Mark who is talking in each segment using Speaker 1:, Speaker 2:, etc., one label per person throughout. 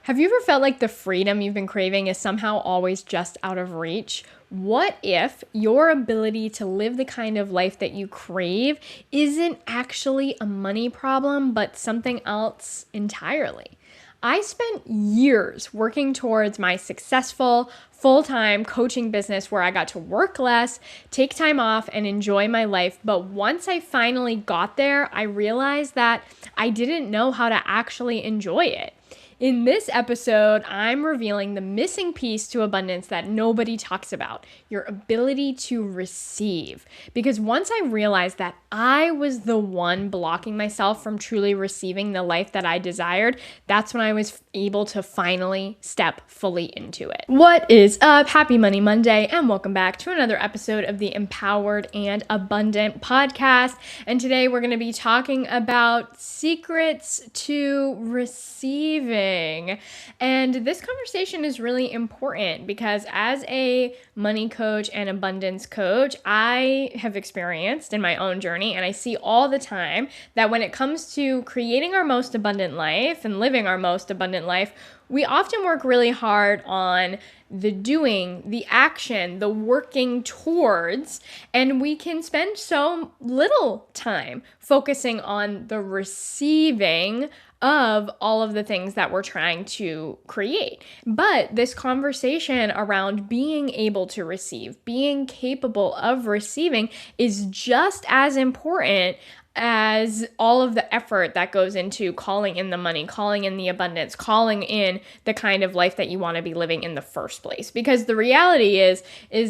Speaker 1: Have you ever felt like the freedom you've been craving is somehow always just out of reach? What if your ability to live the kind of life that you crave isn't actually a money problem, but something else entirely? I spent years working towards my successful full-time coaching business where I got to work less, take time off, and enjoy my life. But once I finally got there, I realized that I didn't know how to actually enjoy it. In this episode, I'm revealing the missing piece to abundance that nobody talks about, your ability to receive. Because once I realized that I was the one blocking myself from truly receiving the life that I desired, that's when I was able to finally step fully into it. What is up? Happy Money Monday, and welcome back to another episode of the Empowered and Abundant podcast. And today we're going to be talking about secrets to receiving. And this conversation is really important because as a money coach and abundance coach, I have experienced in my own journey, and I see all the time that when it comes to creating our most abundant life and living our most abundant life, we often work really hard on the doing, the action, the working towards, and we can spend so little time focusing on the receiving of all of the things that we're trying to create. But this conversation around being able to receive, being capable of receiving is just as important as all of the effort that goes into calling in the money, calling in the abundance, calling in the kind of life that you want to be living in the first place. Because the reality is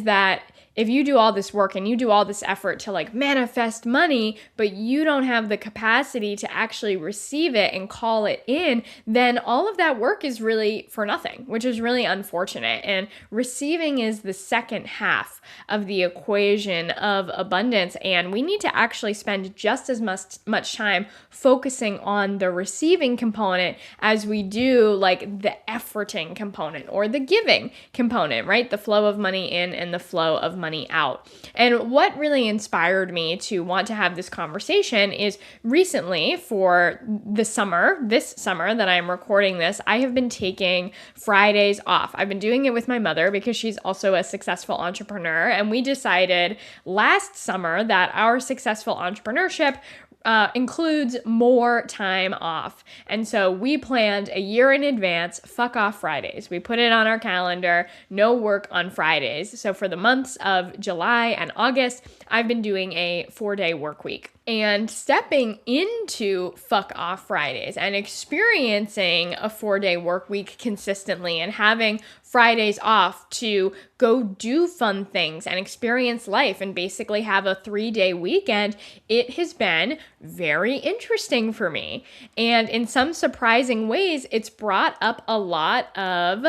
Speaker 1: that if you do all this work and you do all this effort to manifest money, but you don't have the capacity to actually receive it and call it in, then all of that work is really for nothing, which is really unfortunate. And receiving is the second half of the equation of abundance. And we need to actually spend just as much time focusing on the receiving component as we do the efforting component or the giving component, right? The flow of money in and the flow of money out. And what really inspired me to want to have this conversation is recently for this summer that I'm recording this, I have been taking Fridays off. I've been doing it with my mother because she's also a successful entrepreneur. And we decided last summer that our successful entrepreneurship includes more time off. And so we planned a year in advance, fuck off Fridays. We put it on our calendar, no work on Fridays. So for the months of July and August, I've been doing a 4-day work week. And stepping into fuck off Fridays and experiencing a 4-day work week consistently and having Fridays off to go do fun things and experience life and basically have a 3-day weekend, it has been very interesting for me. And in some surprising ways, it's brought up a lot of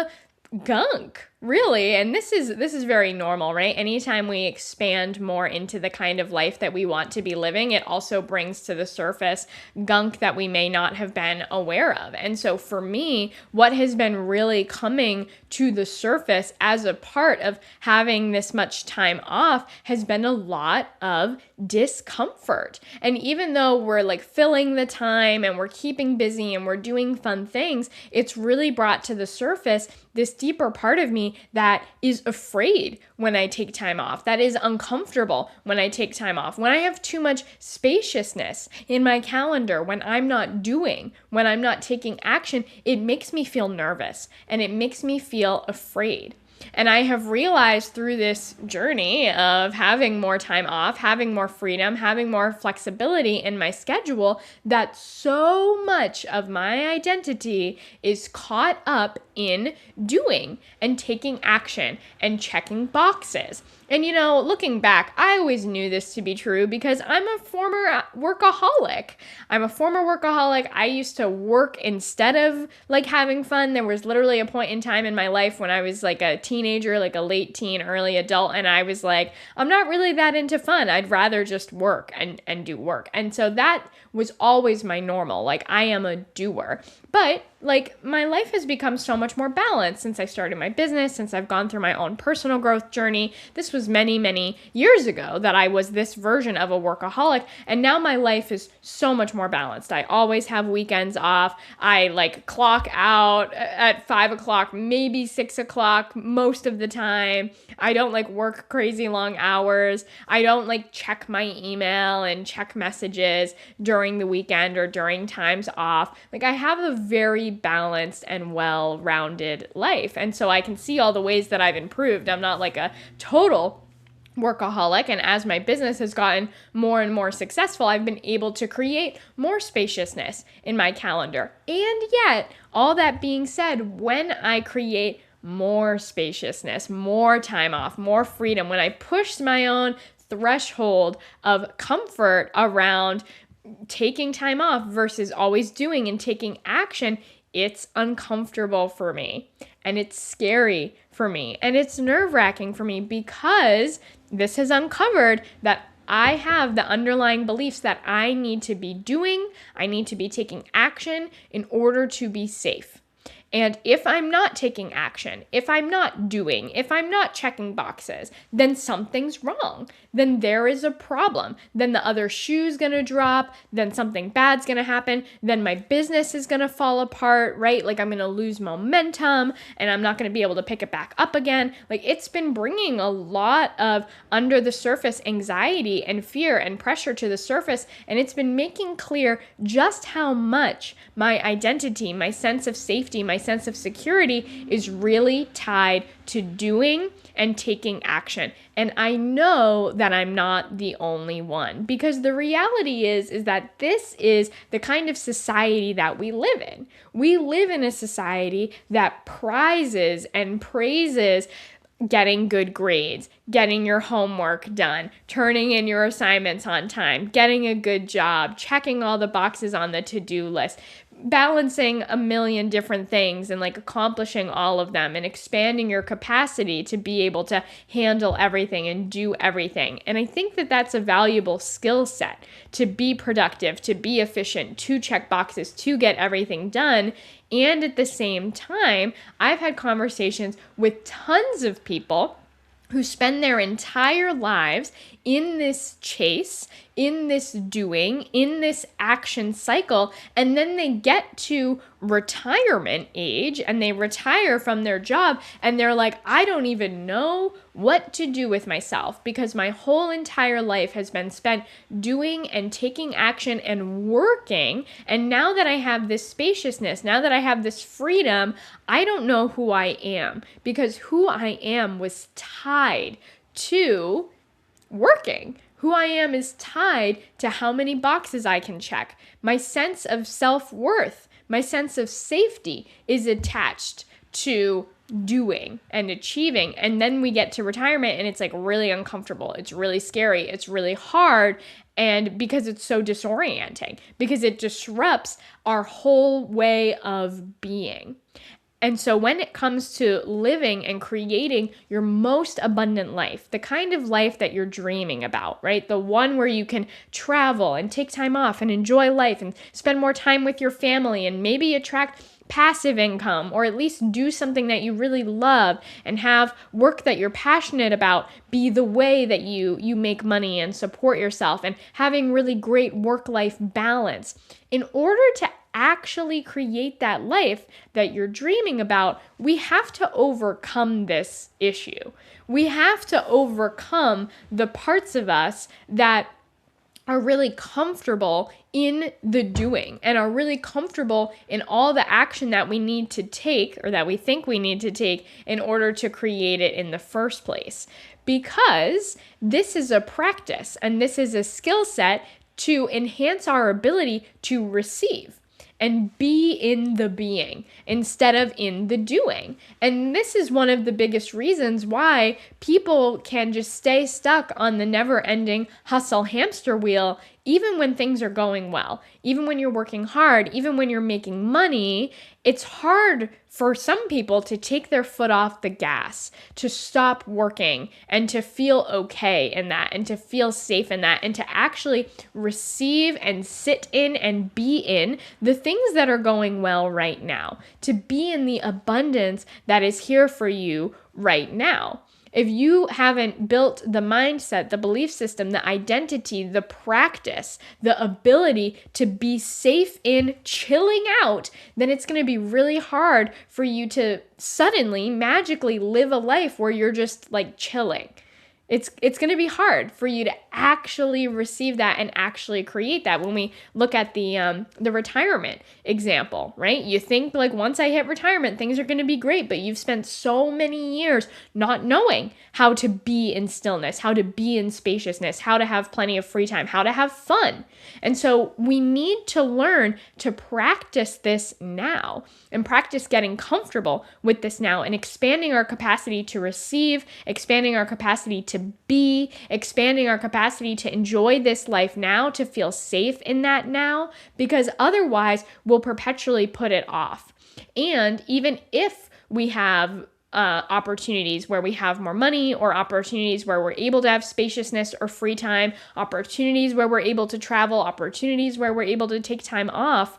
Speaker 1: gunk, really. And this is very normal, right? Anytime we expand more into the kind of life that we want to be living, it also brings to the surface gunk that we may not have been aware of. And so for me, what has been really coming to the surface as a part of having this much time off has been a lot of discomfort. And even though we're filling the time and we're keeping busy and we're doing fun things, it's really brought to the surface this deeper part of me that is afraid when I take time off, that is uncomfortable when I take time off, when I have too much spaciousness in my calendar, when I'm not doing, when I'm not taking action, it makes me feel nervous and it makes me feel afraid. And I have realized through this journey of having more time off, having more freedom, having more flexibility in my schedule, that so much of my identity is caught up in doing and taking action and checking boxes. And looking back, I always knew this to be true because I'm a former workaholic. I used to work instead of having fun. There was literally a point in time in my life when I was a teenager, a late teen, early adult, and I was I'm not really that into fun. I'd rather just work and do work. And so that was always my normal. I am a doer. But like my life has become so much more balanced since I started my business, since I've gone through my own personal growth journey. This was many, many years ago that I was this version of a workaholic. And now my life is so much more balanced. I always have weekends off. I like clock out at 5 o'clock, maybe 6 o'clock most of the time. I don't like work crazy long hours. I don't like check my email and check messages during the weekend or during times off. Like I have a very balanced and well-rounded life. And so I can see all the ways that I've improved. I'm not like a total workaholic, and as my business has gotten more and more successful, I've been able to create more spaciousness in my calendar. And yet, all that being said, when I create more spaciousness, more time off, more freedom, when I push my own threshold of comfort around taking time off versus always doing and taking action, it's uncomfortable for me, and it's scary for me, and it's nerve-wracking for me, because this has uncovered that I have the underlying beliefs that I need to be doing, I need to be taking action in order to be safe. And if I'm not taking action, if I'm not doing, if I'm not checking boxes, then something's wrong. Then there is a problem. Then the other shoe's gonna drop. Then something bad's gonna happen. Then my business is gonna fall apart, right? Like I'm gonna lose momentum and I'm not gonna be able to pick it back up again. Like it's been bringing a lot of under the surface anxiety and fear and pressure to the surface. And it's been making clear just how much my identity, my sense of safety, my sense of security is really tied to doing and taking action. And I know that I'm not the only one, because the reality is that this is the kind of society that we live in. We live in a society that prizes and praises getting good grades, getting your homework done, turning in your assignments on time, getting a good job, checking all the boxes on the to-do list, balancing a million different things and like accomplishing all of them and expanding your capacity to be able to handle everything and do everything. And I think that that's a valuable skill set to be productive, to be efficient, to check boxes, to get everything done. And at the same time, I've had conversations with tons of people who spend their entire lives in this chase, in this doing, in this action cycle, and then they get to retirement age and they retire from their job and they're like, I don't even know what to do with myself because my whole entire life has been spent doing and taking action and working. And now that I have this spaciousness, now that I have this freedom, I don't know who I am, because who I am was tied to working. Who I am is tied to how many boxes I can check. My sense of self-worth, my sense of safety is attached to doing and achieving. And then we get to retirement and it's like really uncomfortable. It's really scary. It's really hard. And because it's so disorienting, because it disrupts our whole way of being. And so when it comes to living and creating your most abundant life, the kind of life that you're dreaming about, right? The one where you can travel and take time off and enjoy life and spend more time with your family and maybe attract passive income, or at least do something that you really love and have work that you're passionate about be the way that you make money and support yourself, and having really great work-life balance. In order to actually create that life that you're dreaming about, we have to overcome this issue. We have to overcome the parts of us that are really comfortable in the doing and are really comfortable in all the action that we need to take, or that we think we need to take, in order to create it in the first place. Because this is a practice and this is a skill set to enhance our ability to receive and be in the being instead of in the doing. And this is one of the biggest reasons why people can just stay stuck on the never-ending hustle hamster wheel even when things are going well, even when you're working hard, even when you're making money, it's hard for some people to take their foot off the gas, to stop working and to feel okay in that and to feel safe in that and to actually receive and sit in and be in the things that are going well right now, to be in the abundance that is here for you right now. If you haven't built the mindset, the belief system, the identity, the practice, the ability to be safe in chilling out, then it's going to be really hard for you to suddenly, magically live a life where you're just like chilling. It's going to be hard for you to actually receive that and actually create that. When we look at the retirement example, right? You think like once I hit retirement, things are going to be great, but you've spent so many years not knowing how to be in stillness, how to be in spaciousness, how to have plenty of free time, how to have fun. And so we need to learn to practice this now and practice getting comfortable with this now and expanding our capacity to receive, expanding our capacity to be, expanding our capacity to enjoy this life now, to feel safe in that now, because otherwise we'll perpetually put it off. And even if we have opportunities where we have more money, or opportunities where we're able to have spaciousness or free time, opportunities where we're able to travel, opportunities where we're able to take time off,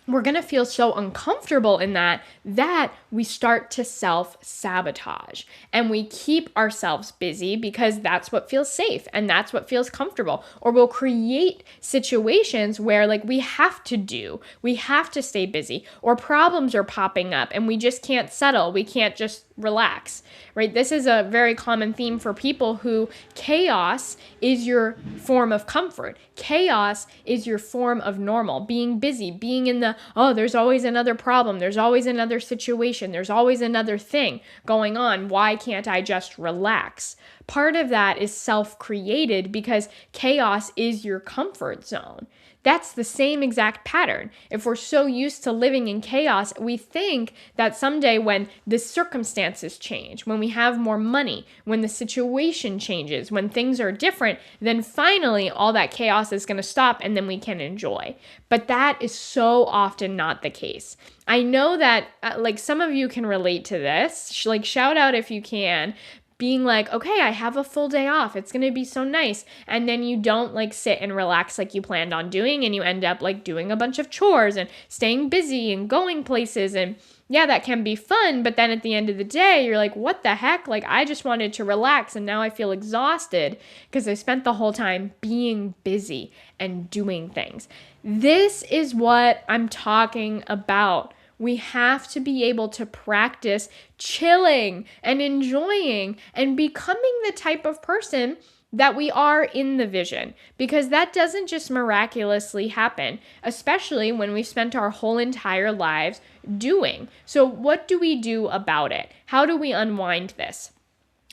Speaker 1: we're going to feel so uncomfortable in that we start to self-sabotage, and we keep ourselves busy because that's what feels safe and that's what feels comfortable. Or we'll create situations where like we have to stay busy, or problems are popping up and we just can't settle. We can't just relax, right? This is a very common theme for people who chaos is your form of comfort. Chaos is your form of normal. Being busy, being in the, oh, there's always another problem. There's always another situation. There's always another thing going on. Why can't I just relax? Part of that is self-created because chaos is your comfort zone. That's the same exact pattern. If we're so used to living in chaos, we think that someday when the circumstances change, when we have more money, when the situation changes, when things are different, then finally all that chaos is going to stop and then we can enjoy. But that is so often not the case. I know that like some of you can relate to this. Like shout out if you can. Being like, okay, I have a full day off. It's going to be so nice. And then you don't like sit and relax like you planned on doing. And you end up like doing a bunch of chores and staying busy and going places. And yeah, that can be fun. But then at the end of the day, you're like, what the heck? Like I just wanted to relax. And now I feel exhausted because I spent the whole time being busy and doing things. This is what I'm talking about. We have to be able to practice chilling and enjoying and becoming the type of person that we are in the vision, because that doesn't just miraculously happen, especially when we've spent our whole entire lives doing. So what do we do about it? How do we unwind this?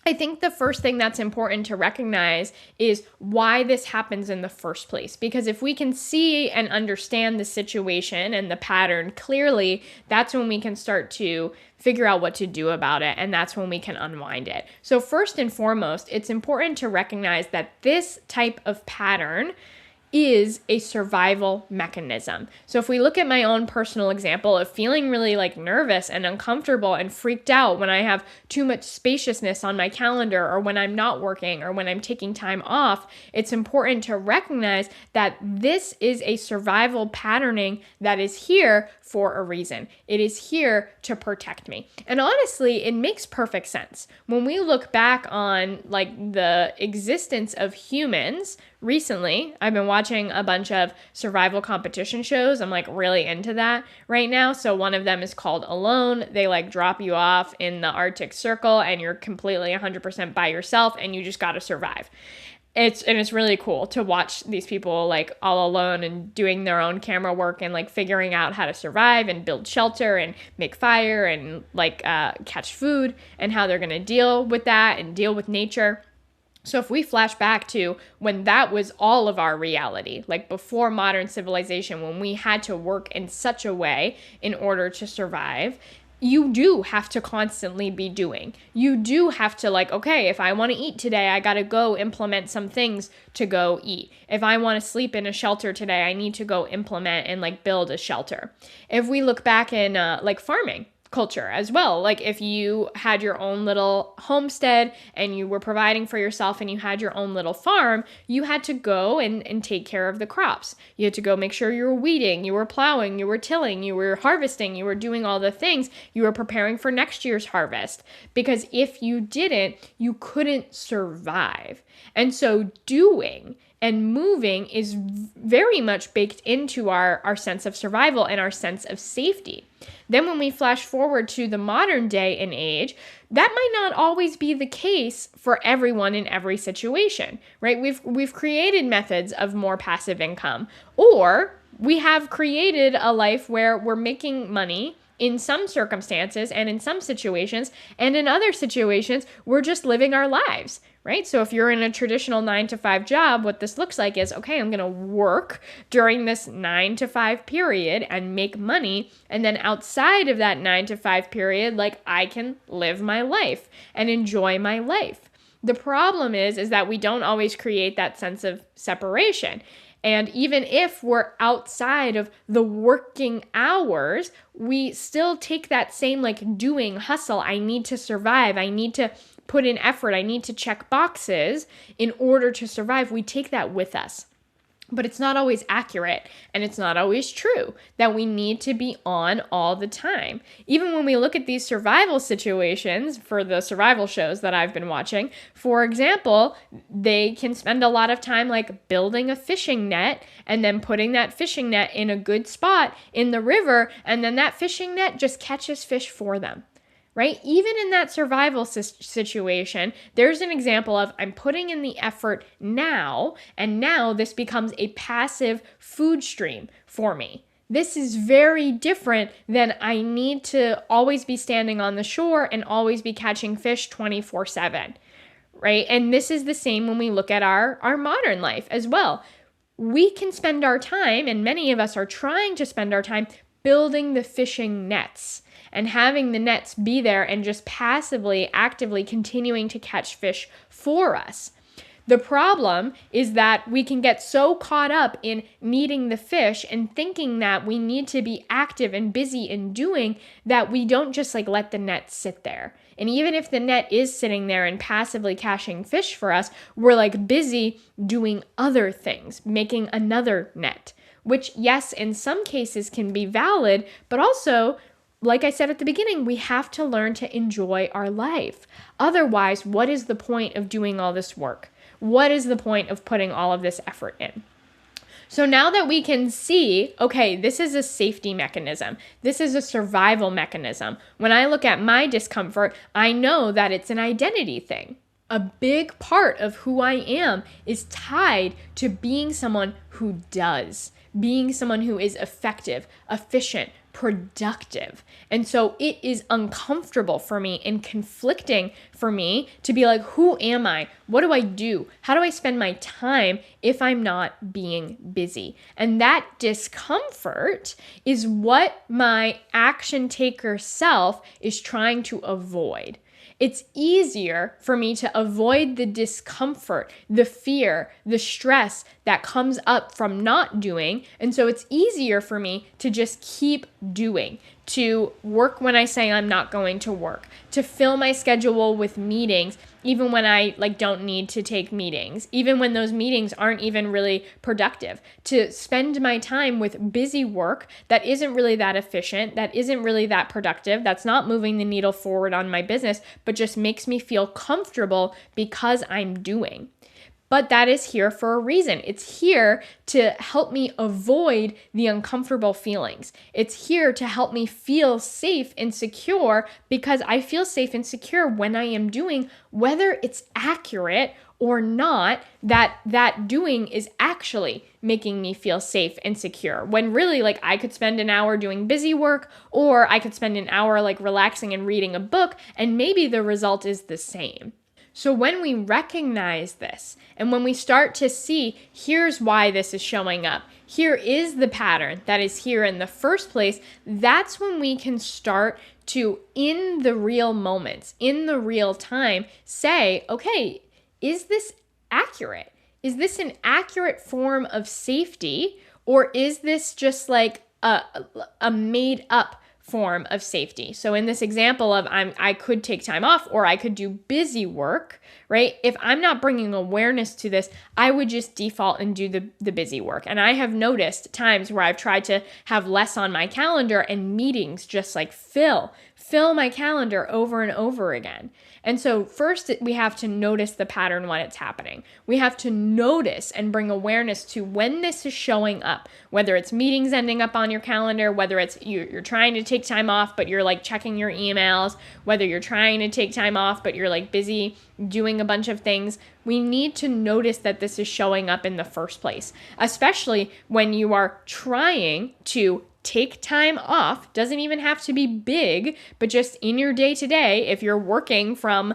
Speaker 1: I think the first thing that's important to recognize is why this happens in the first place. Because if we can see and understand the situation and the pattern clearly, that's when we can start to figure out what to do about it. And that's when we can unwind it. So first and foremost, it's important to recognize that this type of pattern is a survival mechanism. So if we look at my own personal example of feeling really like nervous and uncomfortable and freaked out when I have too much spaciousness on my calendar, or when I'm not working, or when I'm taking time off, it's important to recognize that this is a survival patterning that is here for a reason. It is here to protect me. And honestly, it makes perfect sense. When we look back on like the existence of humans, recently, I've been watching a bunch of survival competition shows. I'm like really into that right now. So one of them is called Alone. They like drop you off in the Arctic Circle and you're completely 100% by yourself and you just got to survive. It's really cool to watch these people like all alone and doing their own camera work and like figuring out how to survive and build shelter and make fire and like catch food, and how they're going to deal with that and deal with nature. So if we flash back to when that was all of our reality, like before modern civilization, when we had to work in such a way in order to survive, you do have to constantly be doing. You do have to okay, if I want to eat today, I got to go implement some things to go eat. If I want to sleep in a shelter today, I need to go implement and build a shelter. If we look back in farming culture as well, if you had your own little homestead and you were providing for yourself and you had your own little farm, you had to go and take care of the crops. You had to go make sure you were weeding, you were plowing, you were tilling, you were harvesting, you were doing all the things. You were preparing for next year's harvest, because if you didn't, you couldn't survive. And so doing and moving is very much baked into our sense of survival and our sense of safety. Then when we flash forward to the modern day and age, that might not always be the case for everyone in every situation, right? We've created methods of more passive income, or we have created a life where we're making money in some circumstances and in some situations, and in other situations, we're just living our lives, right? So if you're in a traditional 9-to-5 job, what this looks like is, okay, I'm going to work during this 9-to-5 period and make money. And then outside of that 9-to-5 period, I can live my life and enjoy my life. The problem is that we don't always create that sense of separation. And even if we're outside of the working hours, we still take that same doing hustle. I need to survive. I need to put in effort. I need to check boxes in order to survive. We take that with us. But it's not always accurate, and it's not always true that we need to be on all the time. Even when we look at these survival situations for the survival shows that I've been watching, for example, they can spend a lot of time building a fishing net and then putting that fishing net in a good spot in the river, and then that fishing net just catches fish for them. Right? Even in that survival situation, there's an example of I'm putting in the effort now, and now this becomes a passive food stream for me. This is very different than I need to always be standing on the shore and always be catching fish 24/7, right? And this is the same when we look at our modern life as well. We can spend our time, and many of us are trying to spend our time building the fishing nets and having the nets be there and just passively, actively continuing to catch fish for us. The problem is that we can get so caught up in needing the fish and thinking that we need to be active and busy in doing that we don't just let the net sit there. And even if the net is sitting there and passively catching fish for us, we're busy doing other things, making another net, which yes, in some cases can be valid, but also like I said at the beginning, we have to learn to enjoy our life. Otherwise, what is the point of doing all this work? What is the point of putting all of this effort in? So now that we can see, okay, this is a safety mechanism. This is a survival mechanism. When I look at my discomfort, I know that it's an identity thing. A big part of who I am is tied to being someone who does, being someone who is effective, efficient, productive. And so it is uncomfortable for me and conflicting for me to be who am I? What do I do? How do I spend my time if I'm not being busy? And that discomfort is what my action taker self is trying to avoid. It's easier for me to avoid the discomfort, the fear, the stress that comes up from not doing. And so it's easier for me to just keep doing, to work when I say I'm not going to work, to fill my schedule with meetings, even when I don't need to take meetings, even when those meetings aren't even really productive, to spend my time with busy work that isn't really that efficient, that isn't really that productive, that's not moving the needle forward on my business, but just makes me feel comfortable because I'm doing. But that is here for a reason. It's here to help me avoid the uncomfortable feelings. It's here to help me feel safe and secure, because I feel safe and secure when I am doing, whether it's accurate or not, that doing is actually making me feel safe and secure. When really I could spend an hour doing busy work, or I could spend an hour relaxing and reading a book, and maybe the result is the same. So when we recognize this, and when we start to see, here's why this is showing up, here is the pattern that is here in the first place, that's when we can start to, in the real moments, in the real time, say, okay, is this accurate? Is this an accurate form of safety, or is this just like a made up form of safety? So in this example of I could take time off, or I could do busy work, right? If I'm not bringing awareness to this, I would just default and do the busy work. And I have noticed times where I've tried to have less on my calendar, and meetings just like fill my calendar over and over again. And so first we have to notice the pattern when it's happening. We have to notice and bring awareness to when this is showing up, whether it's meetings ending up on your calendar, whether it's you're trying to take time off, but you're like checking your emails, whether you're trying to take time off, but you're like busy doing a bunch of things. We need to notice that this is showing up in the first place, especially when you are trying to take time off. Doesn't even have to be big, but just in your day to day, if you're working from,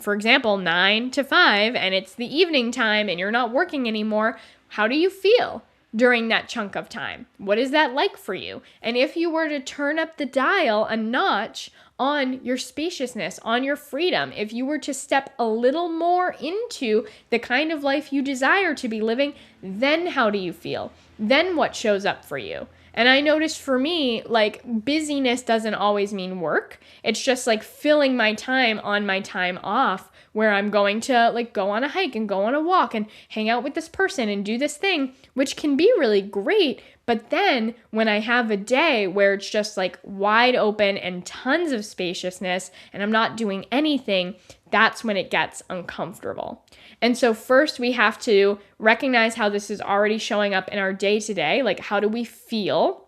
Speaker 1: for example, 9 to 5 and it's the evening time and you're not working anymore, how do you feel during that chunk of time? What is that like for you? And if you were to turn up the dial a notch on your spaciousness, on your freedom, if you were to step a little more into the kind of life you desire to be living, then how do you feel? Then what shows up for you? And I noticed for me, like, busyness doesn't always mean work. It's just like filling my time on my time off, where I'm going to like go on a hike and go on a walk and hang out with this person and do this thing, which can be really great. But then when I have a day where it's just like wide open and tons of spaciousness and I'm not doing anything, that's when it gets uncomfortable. And so first we have to recognize how this is already showing up in our day to day. Like, how do we feel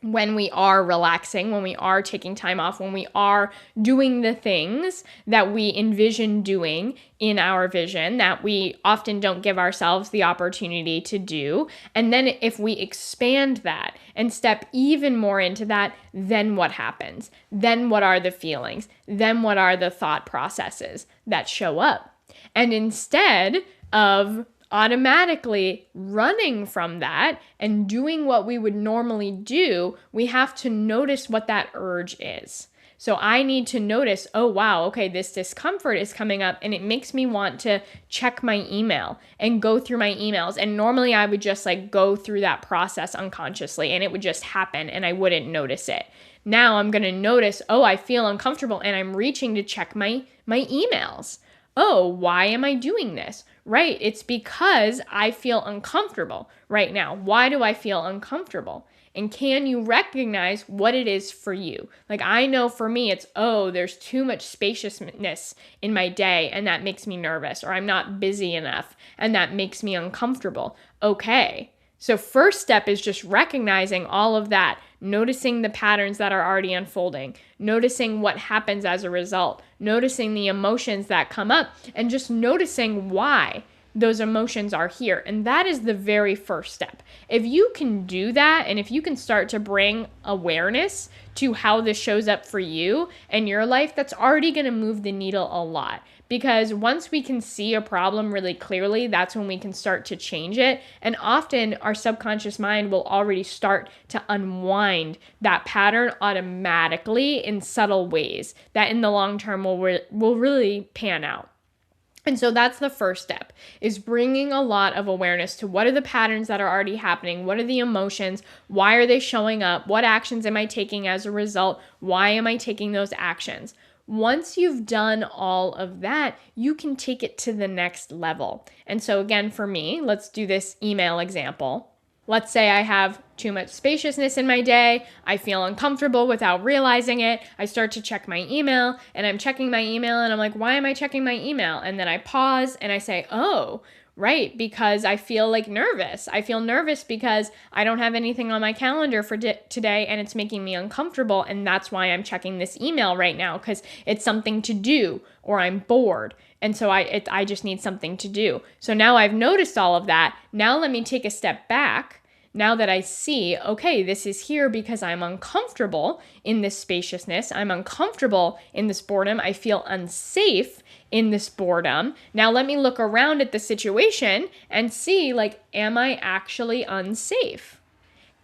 Speaker 1: when we are relaxing, when we are taking time off, when we are doing the things that we envision doing in our vision that we often don't give ourselves the opportunity to do. And then if we expand that and step even more into that, then what happens? Then what are the feelings? Then what are the thought processes that show up? And instead of automatically running from that and doing what we would normally do, we have to notice what that urge is. So I need to notice, oh wow, okay, this discomfort is coming up and it makes me want to check my email and go through my emails. And normally I would just like go through that process unconsciously and it would just happen and I wouldn't notice it. Now I'm going to notice, oh, I feel uncomfortable and I'm reaching to check my emails. Oh, why am I doing this? Right, it's because I feel uncomfortable right now. Why do I feel uncomfortable? And can you recognize what it is for you? Like, I know for me, it's, oh, there's too much spaciousness in my day and that makes me nervous, or I'm not busy enough and that makes me uncomfortable. Okay. So first step is just recognizing all of that, noticing the patterns that are already unfolding, noticing what happens as a result, noticing the emotions that come up, and just noticing why those emotions are here. And that is the very first step. If you can do that, and if you can start to bring awareness to how this shows up for you and your life, that's already going to move the needle a lot. Because once we can see a problem really clearly, that's when we can start to change it. And often our subconscious mind will already start to unwind that pattern automatically in subtle ways that in the long term will really pan out. And so that's the first step, is bringing a lot of awareness to what are the patterns that are already happening? What are the emotions? Why are they showing up? What actions am I taking as a result? Why am I taking those actions? Once you've done all of that, you can take it to the next level. And so again, for me, let's do this email example. Let's say I have too much spaciousness in my day. I feel uncomfortable without realizing it. I start to check my email and I'm checking my email and I'm like, why am I checking my email? And then I pause and I say, oh, right, because I feel like nervous. I feel nervous because I don't have anything on my calendar for today and it's making me uncomfortable. And that's why I'm checking this email right now, because it's something to do or I'm bored. And so I just need something to do. So now I've noticed all of that. Now let me take a step back. Now that I see, okay, this is here because I'm uncomfortable in this spaciousness. I'm uncomfortable in this boredom. I feel unsafe in this boredom. Now let me look around at the situation and see, like, am I actually unsafe?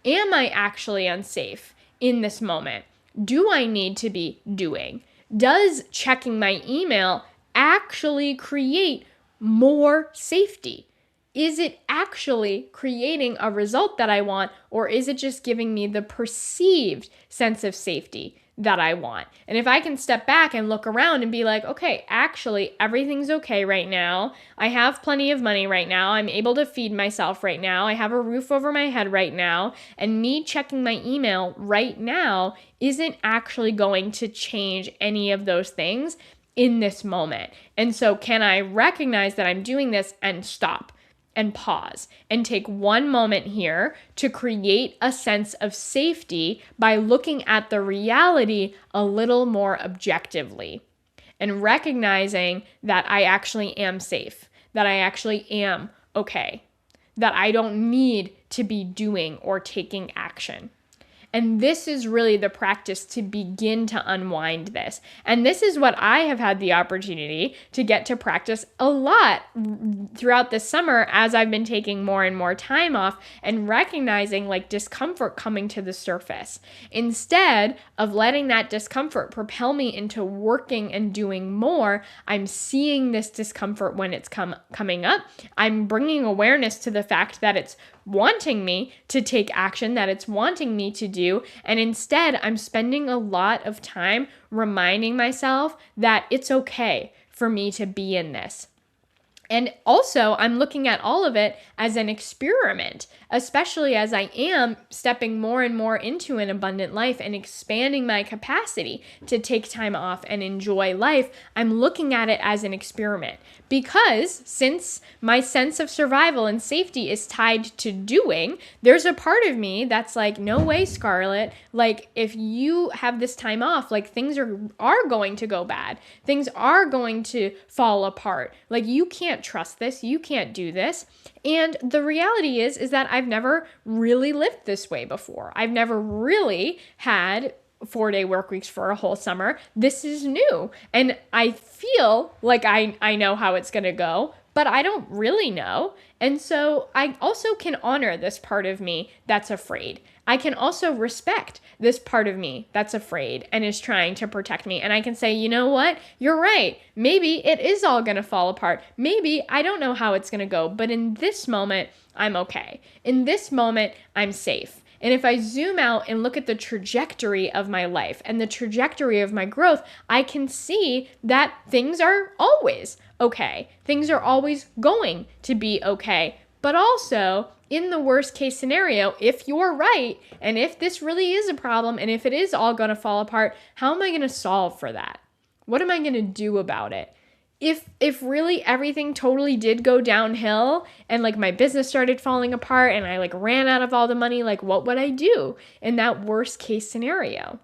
Speaker 1: Am I actually unsafe in this moment? Do I need to be doing? Does checking my email actually create more safety? Is it actually creating a result that I want, or is it just giving me the perceived sense of safety that I want? And if I can step back and look around and be like, okay, actually, everything's okay right now. I have plenty of money right now. I'm able to feed myself right now. I have a roof over my head right now. And me checking my email right now isn't actually going to change any of those things in this moment. And so can I recognize that I'm doing this and stop and pause and take one moment here to create a sense of safety by looking at the reality a little more objectively and recognizing that I actually am safe, that I actually am okay, that I don't need to be doing or taking action. And this is really the practice to begin to unwind this. And this is what I have had the opportunity to get to practice a lot throughout this summer as I've been taking more and more time off and recognizing like discomfort coming to the surface. Instead of letting that discomfort propel me into working and doing more, I'm seeing this discomfort when it's coming up. I'm bringing awareness to the fact that it's wanting me to take action, that it's wanting me to do. And instead, I'm spending a lot of time reminding myself that it's okay for me to be in this. And also, I'm looking at all of it as an experiment, especially as I am stepping more and more into an abundant life and expanding my capacity to take time off and enjoy life. I'm looking at it as an experiment because since my sense of survival and safety is tied to doing, there's a part of me that's like, no way, Scarlett. Like, if you have this time off, like things are going to go bad. Things are going to fall apart. Like, you can't trust this. You can't do this. And the reality is that I've never really lived this way before. I've never really had 4-day work weeks for a whole summer. This is new. And I feel like I know how it's going to go, but I don't really know. And so I also can honor this part of me that's afraid. I can also respect this part of me that's afraid and is trying to protect me. And I can say, you know what? You're right. Maybe it is all going to fall apart. Maybe I don't know how it's going to go, but in this moment, I'm okay. In this moment, I'm safe. And if I zoom out and look at the trajectory of my life and the trajectory of my growth, I can see that things are always okay. Things are always going to be okay. But also, in the worst case scenario, if you're right, and if this really is a problem, and if it is all going to fall apart, how am I going to solve for that? What am I going to do about it? If really everything totally did go downhill and like my business started falling apart and I like ran out of all the money, like what would I do in that worst case scenario?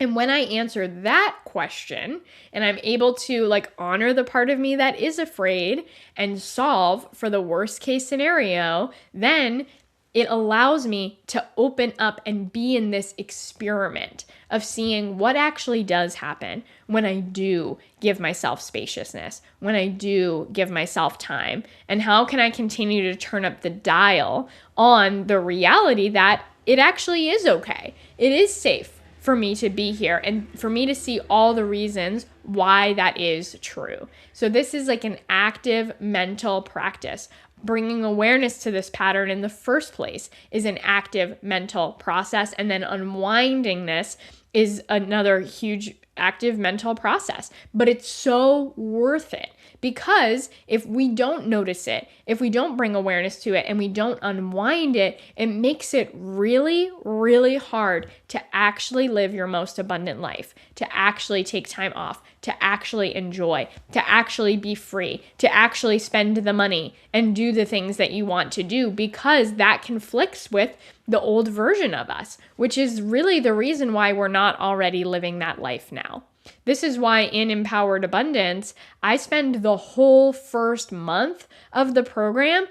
Speaker 1: And when I answer that question and I'm able to like honor the part of me that is afraid and solve for the worst case scenario, then it allows me to open up and be in this experiment of seeing what actually does happen when I do give myself spaciousness, when I do give myself time, and how can I continue to turn up the dial on the reality that it actually is okay. It is safe for me to be here and for me to see all the reasons why that is true. So this is like an active mental practice. Bringing awareness to this pattern in the first place is an active mental process, and then unwinding this is another huge active mental process. But it's so worth it because if we don't notice it, if we don't bring awareness to it and we don't unwind it, it makes it really, really hard to actually live your most abundant life, to actually take time off, to actually enjoy, to actually be free, to actually spend the money and do the things that you want to do, because that conflicts with the old version of us, which is really the reason why we're not already living that life now. This is why in Empowered Abundance, I spend the whole first month of the program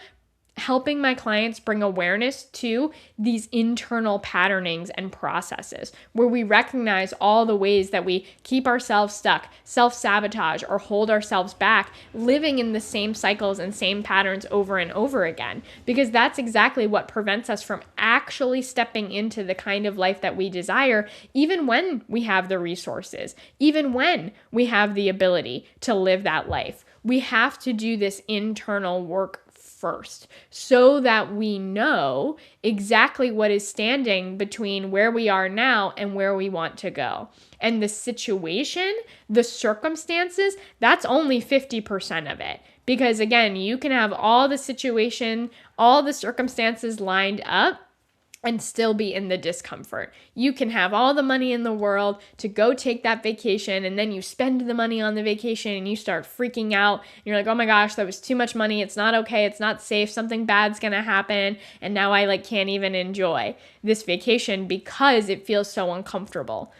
Speaker 1: helping my clients bring awareness to these internal patternings and processes where we recognize all the ways that we keep ourselves stuck, self-sabotage, or hold ourselves back, living in the same cycles and same patterns over and over again. Because that's exactly what prevents us from actually stepping into the kind of life that we desire, even when we have the resources, even when we have the ability to live that life. We have to do this internal work first so that we know exactly what is standing between where we are now and where we want to go. And the situation, the circumstances, that's only 50% of it. Because again, you can have all the situation, all the circumstances lined up and still be in the discomfort. You can have all the money in the world to go take that vacation, and then you spend the money on the vacation and you start freaking out. You're like, oh my gosh, that was too much money. It's not okay. It's not safe. Something bad's gonna happen. And now I can't even enjoy this vacation because it feels so uncomfortable,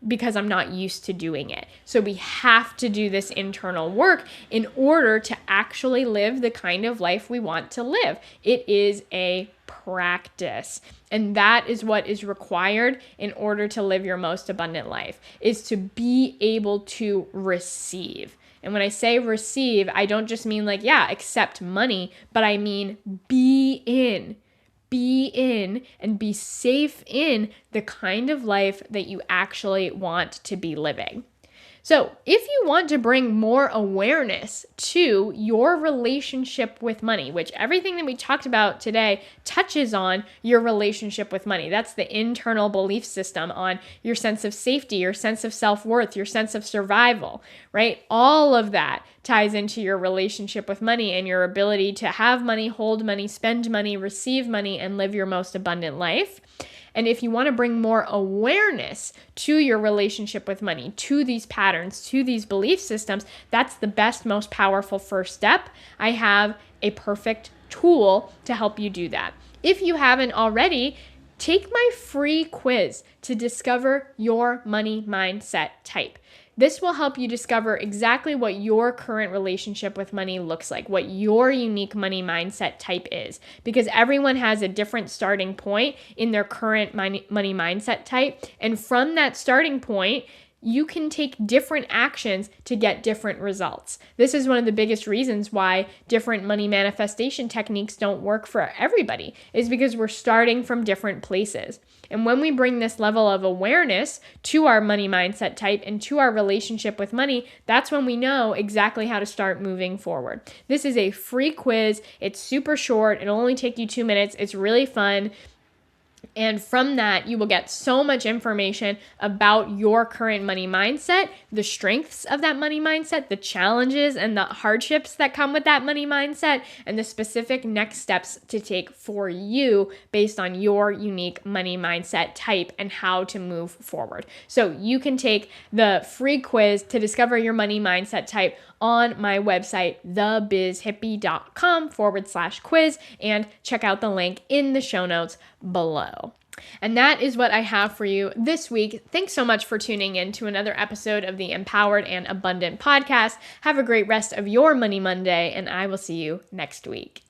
Speaker 1: because I'm not used to doing it. So we have to do this internal work in order to actually live the kind of life we want to live. It is a practice. And that is what is required in order to live your most abundant life, is to be able to receive. And when I say receive, I don't just mean accept money, but I mean be in and be safe in the kind of life that you actually want to be living. So if you want to bring more awareness to your relationship with money, which everything that we talked about today touches on your relationship with money. That's the internal belief system on your sense of safety, your sense of self-worth, your sense of survival, right? All of that ties into your relationship with money and your ability to have money, hold money, spend money, receive money, and live your most abundant life. And if you want to bring more awareness to your relationship with money, to these patterns, to these belief systems, that's the best, most powerful first step. I have a perfect tool to help you do that. If you haven't already, take my free quiz to discover your money mindset type. This will help you discover exactly what your current relationship with money looks like, what your unique money mindset type is, because everyone has a different starting point in their current money mindset type. And from that starting point, you can take different actions to get different results. This is one of the biggest reasons why different money manifestation techniques don't work for everybody, is because we're starting from different places. And when we bring this level of awareness to our money mindset type and to our relationship with money, that's when we know exactly how to start moving forward. This is a free quiz. It's super short. It'll only take you 2 minutes. It's really fun. And from that, you will get so much information about your current money mindset, the strengths of that money mindset, the challenges and the hardships that come with that money mindset, and the specific next steps to take for you based on your unique money mindset type and how to move forward. So you can take the free quiz to discover your money mindset type on my website, thebizhippie.com/quiz, and check out the link in the show notes below. And that is what I have for you this week. Thanks so much for tuning in to another episode of the Empowered and Abundant podcast. Have a great rest of your Money Monday, and I will see you next week.